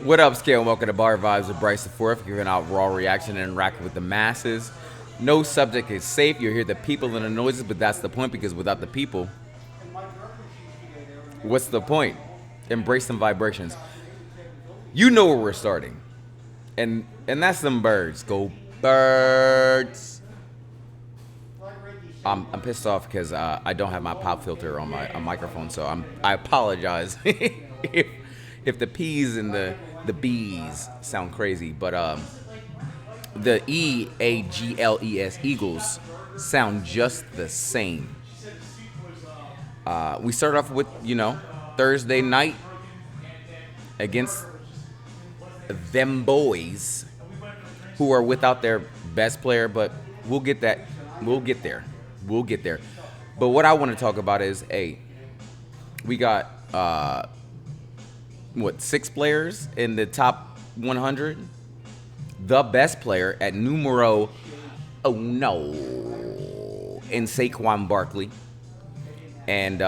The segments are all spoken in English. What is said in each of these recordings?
What up, Scale? Welcome to Bar Vibes with Bryce the Fourth, giving out raw reaction and interacting with the masses. No subject is safe. You'll hear the people and the noises, but that's the point because without the people, what's the point? Embrace some vibrations. You know where we're starting, and that's them birds. Go birds. I'm pissed off because I don't have my pop filter on my microphone, so I apologize if the P's and the B's sound crazy, but the EAGLES Eagles sound just the same. We start off with Thursday night against them boys who are without their best player, but we'll get that. We'll get there. We'll get there. But what I want to talk about is, we got 6 players in the top 100. The best player at numero uno in Saquon Barkley, and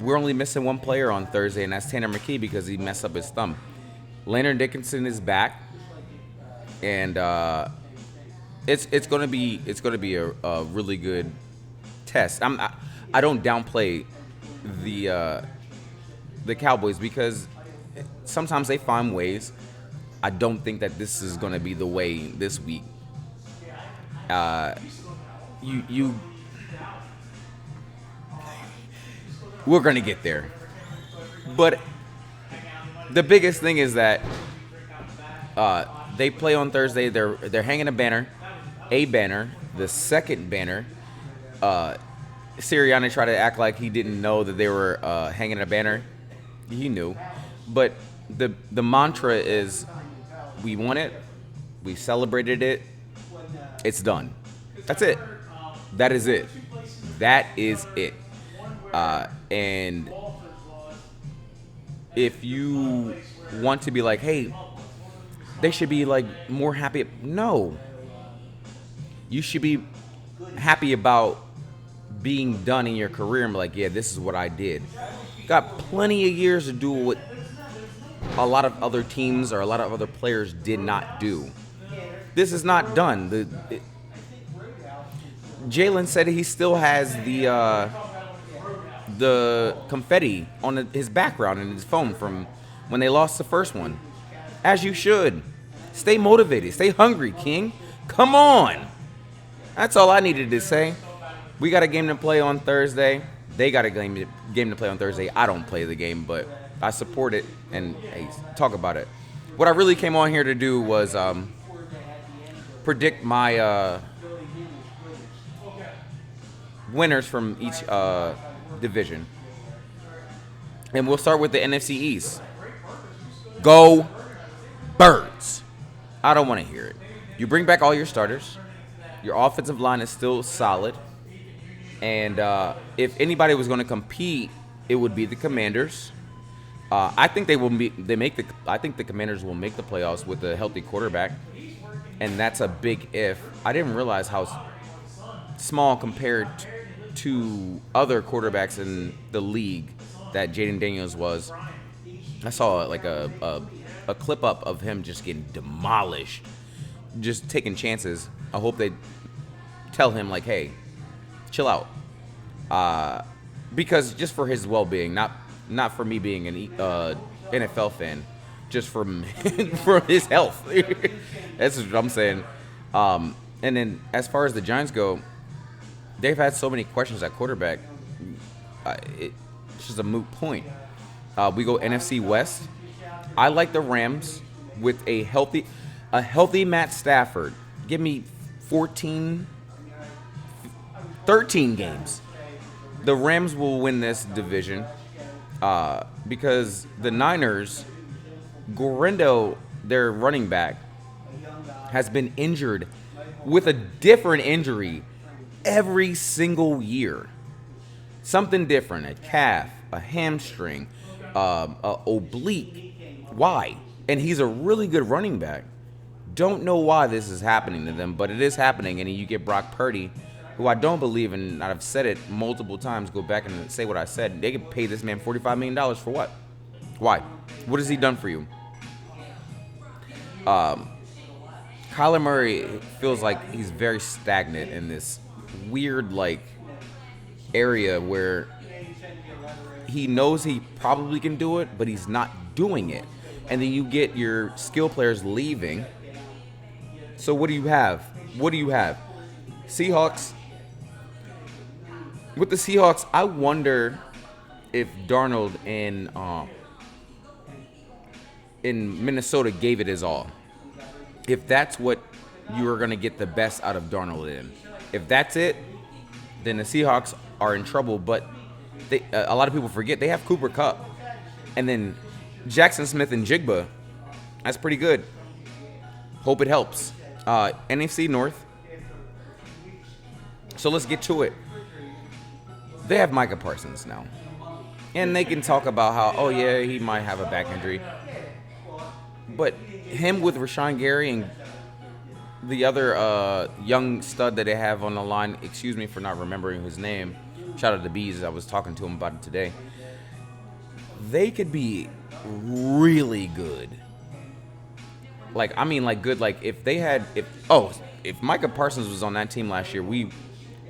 we're only missing one player on Thursday, and that's Tanner McKee because he messed up his thumb. Landon Dickinson is back, and it's gonna be a really good test. I don't downplay the Cowboys because sometimes they find ways. I don't think that this is gonna be the way this week. We're gonna get there, but the biggest thing is that they play on Thursday. They're hanging a banner. The second banner. Sirianni tried to act like he didn't know that they were hanging a banner. He knew, but the mantra is, we won it, we celebrated it, it's done. That's it. That is it. That is it. And if you want to be like, hey, they should be like more happy. No. You should be happy about being done in your career and be like, yeah, this is what I did. Got plenty of years to do what a lot of other teams or a lot of other players did not do. This is not done. Jalen said he still has the confetti on his background in his phone from when they lost the first one. As you should. Stay motivated. Stay hungry, King. Come on. That's all I needed to say. We got a game to play on Thursday. They got a game to play on Thursday. I don't play the game, but I support it and talk about it. What I really came on here to do was predict my winners from each division. And we'll start with the NFC East. Go Birds. I don't want to hear it. You bring back all your starters. Your offensive line is still solid. And if anybody was going to compete, it would be the Commanders. I think I think the Commanders will make the playoffs with a healthy quarterback, and that's a big if. I didn't realize how small compared to other quarterbacks in the league that Jaden Daniels was. I saw like a clip up of him just getting demolished, just taking chances. I hope they tell him like, hey, chill out, because just for his well-being, not for me being an NFL fan, just for for his health. That's what I'm saying. And then as far as the Giants go, they've had so many questions at quarterback. It's just a moot point. We go NFC West. I like the Rams with a healthy Matt Stafford. Give me 13 games. The Rams will win this division because the Niners, Gorindo, their running back, has been injured with a different injury every single year. Something different, a calf, a hamstring, a oblique. Why? And he's a really good running back. Don't know why this is happening to them, but it is happening. And you get Brock Purdy, who I don't believe, and I've said it multiple times, go back and say what I said. They could pay this man $45 million for what? Why? What has he done for you? Kyler Murray feels like he's very stagnant in this weird like area where he knows he probably can do it, but he's not doing it. And then you get your skill players leaving. So what do you have? What do you have? Seahawks. With the Seahawks, I wonder if Darnold in Minnesota gave it his all. If that's what you are going to get the best out of Darnold in. If that's it, then the Seahawks are in trouble. But a lot of people forget they have Cooper Kupp. And then Jackson Smith and Jigba. That's pretty good. Hope it helps. NFC North. So let's get to it. They have Micah Parsons now. And they can talk about how, oh yeah, he might have a back injury. But him with Rashawn Gary and the other young stud that they have on the line, excuse me for not remembering his name. Shout out to Bees, I was talking to him about it today. They could be really good. Like, I mean, like good. Like if Micah Parsons was on that team last year, we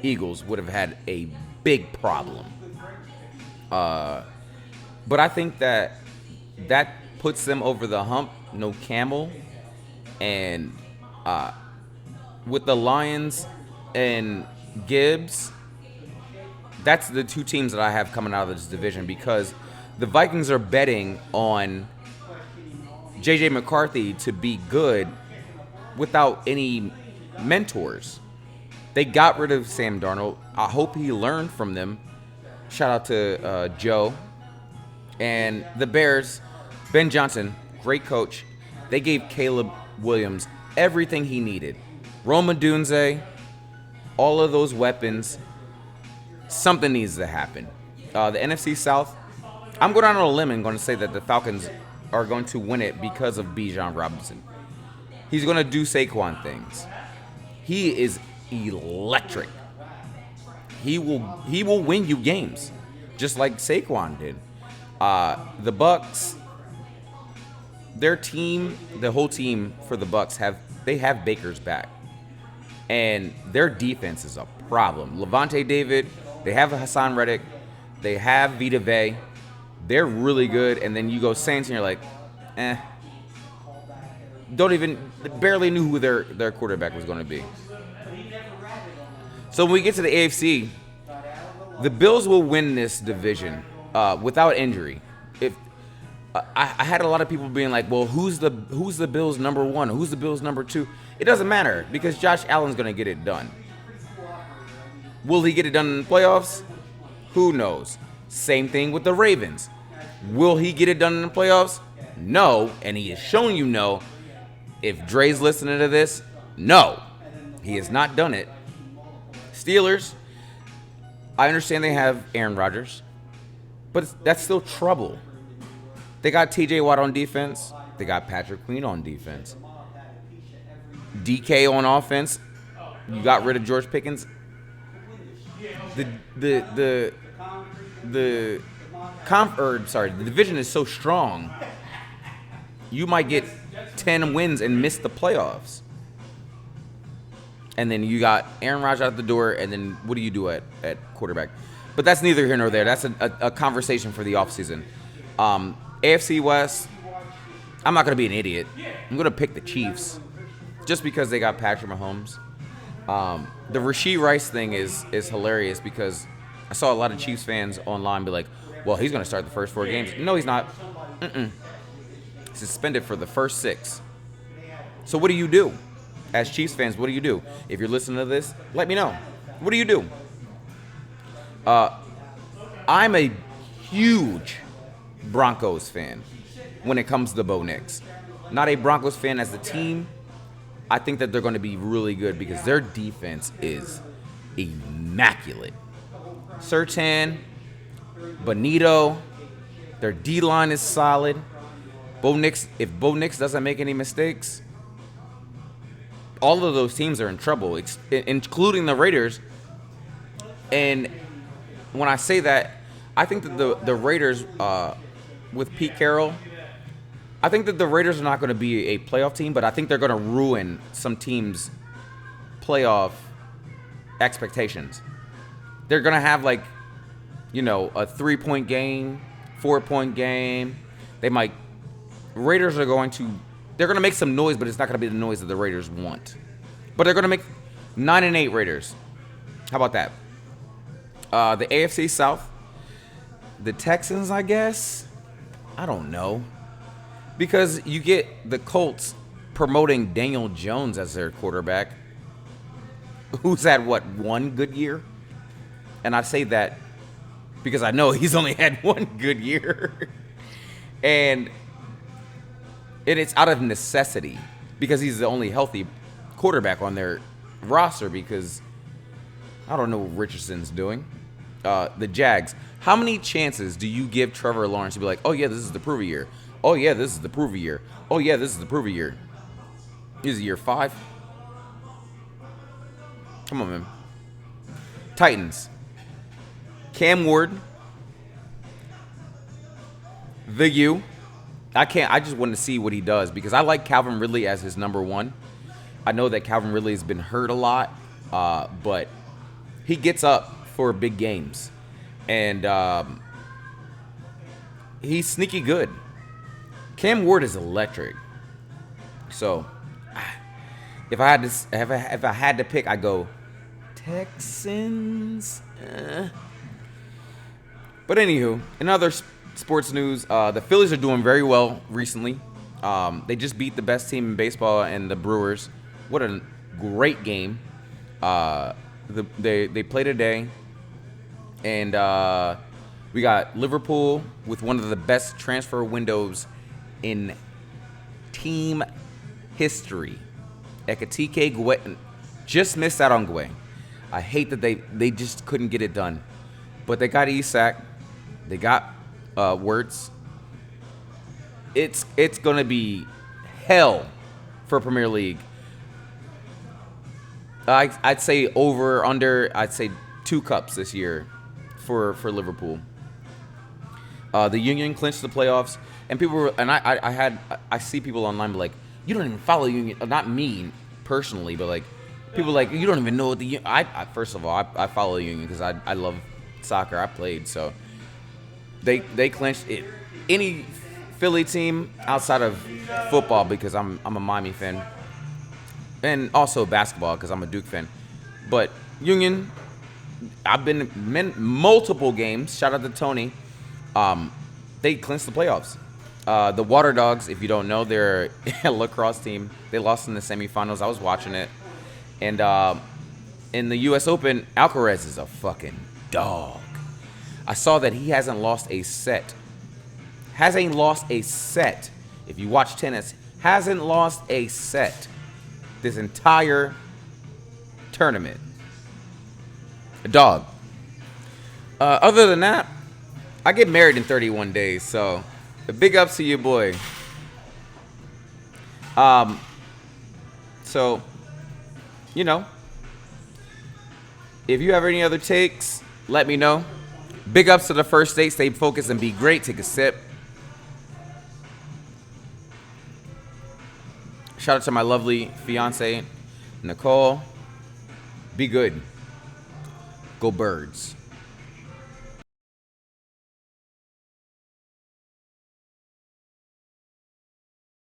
Eagles would have had a big problem. But I think that puts them over the hump. No Camel, and with the Lions and Gibbs, that's the two teams that I have coming out of this division because the Vikings are betting on J.J. McCarthy to be good without any mentors. They got rid of Sam Darnold. I hope he learned from them. Shout out to Joe. And the Bears, Ben Johnson, great coach. They gave Caleb Williams everything he needed. Rome Odunze, all of those weapons. Something needs to happen. The NFC South, I'm going out on a limb and going to say that the Falcons are going to win it because of Bijan Robinson. He's going to do Saquon things. He is electric. He will win you games, just like Saquon did. The Bucks, their team, the whole team for the Bucks have Baker's back, and their defense is a problem. Levante David, they have Hassan Reddick, they have Vita Vea. They're really good, and then you go Saints, and you're like, barely knew who their quarterback was going to be. So when we get to the AFC, the Bills will win this division without injury. If I had a lot of people being like, well, who's the Bills number one? Who's the Bills number two? It doesn't matter because Josh Allen's going to get it done. Will he get it done in the playoffs? Who knows? Same thing with the Ravens. Will he get it done in the playoffs? No, and he is showing you no. If Dre's listening to this, no. He has not done it. Steelers, I understand they have Aaron Rodgers, but that's still trouble. They got TJ Watt on defense. They got Patrick Queen on defense. DK on offense. You got rid of George Pickens. The division is so strong. You might get 10 wins and miss the playoffs. And then you got Aaron Rodgers out the door, and then what do you do at quarterback? But that's neither here nor there. That's a conversation for the offseason. AFC West, I'm not going to be an idiot. I'm going to pick the Chiefs just because they got Patrick Mahomes. The Rashee Rice thing is hilarious because I saw a lot of Chiefs fans online be like, well, he's going to start the first 4 games. No, he's not. Suspended for the first 6. So what do you do? As Chiefs fans, what do you do? If you're listening to this, let me know. What do you do? I'm a huge Broncos fan when it comes to the Bo Nix. Not a Broncos fan as a team. I think that they're going to be really good because their defense is immaculate. Surtain, Bonito, their D-line is solid. If Bo Nix doesn't make any mistakes, all of those teams are in trouble, including the Raiders. And when I say that, I think that the Raiders, with Pete Carroll, I think that the Raiders are not going to be a playoff team, but I think they're going to ruin some teams' playoff expectations. They're going to have like, a 3-point game, 4-point game. Raiders are going to, they're going to make some noise, but it's not going to be the noise that the Raiders want. But they're going to make 9-8 Raiders. How about that? The AFC South, the Texans, I guess. I don't know. Because you get the Colts promoting Daniel Jones as their quarterback, who's had, one good year? And I say that because I know he's only had one good year. and it's out of necessity because he's the only healthy quarterback on their roster because I don't know what Richardson's doing. The Jags. How many chances do you give Trevor Lawrence to be like, oh, yeah, this is the prove year? Oh, yeah, this is the prove year. Oh, yeah, this is the prove year. This is year 5. Come on, man. Titans. Cam Ward. The U. I just want to see what he does because I like Calvin Ridley as his number 1. I know that Calvin Ridley has been hurt a lot, but he gets up for big games. And he's sneaky good. Cam Ward is electric. So, if I had to pick, I go Texans. But anywho, in other sports news, the Phillies are doing very well recently. They just beat the best team in baseball and the Brewers. What a great game. They played today, and we got Liverpool with one of the best transfer windows in team history. Ekatike Gueye just missed out on Gueye. I hate that they just couldn't get it done. But they got Isak. They got Wirtz. It's going to be hell for Premier League. I'd say over, under, I'd say 2 cups this year for Liverpool. The Union clinched the playoffs. And people were, and I see people online be like, you don't even follow Union. Not me personally, but like people like you don't even know what the. First of all, I follow Union because I love soccer. I played, so they clinched it. Any Philly team outside of football because I'm a Miami fan, and also basketball because I'm a Duke fan. But Union, I've been in multiple games. Shout out to Tony. They clinched the playoffs. The Water Dogs, if you don't know, they're a lacrosse team. They lost in the semifinals. I was watching it. And in the U.S. Open, Alcaraz is a fucking dog. I saw that he hasn't lost a set. Hasn't lost a set. If you watch tennis, hasn't lost a set this entire tournament. A dog. Other than that, I get married in 31 days, so... big ups to you, boy. So, if you have any other takes, let me know. Big ups to the first date. Stay focused and be great. Take a sip. Shout out to my lovely fiance, Nicole. Be good. Go Birds.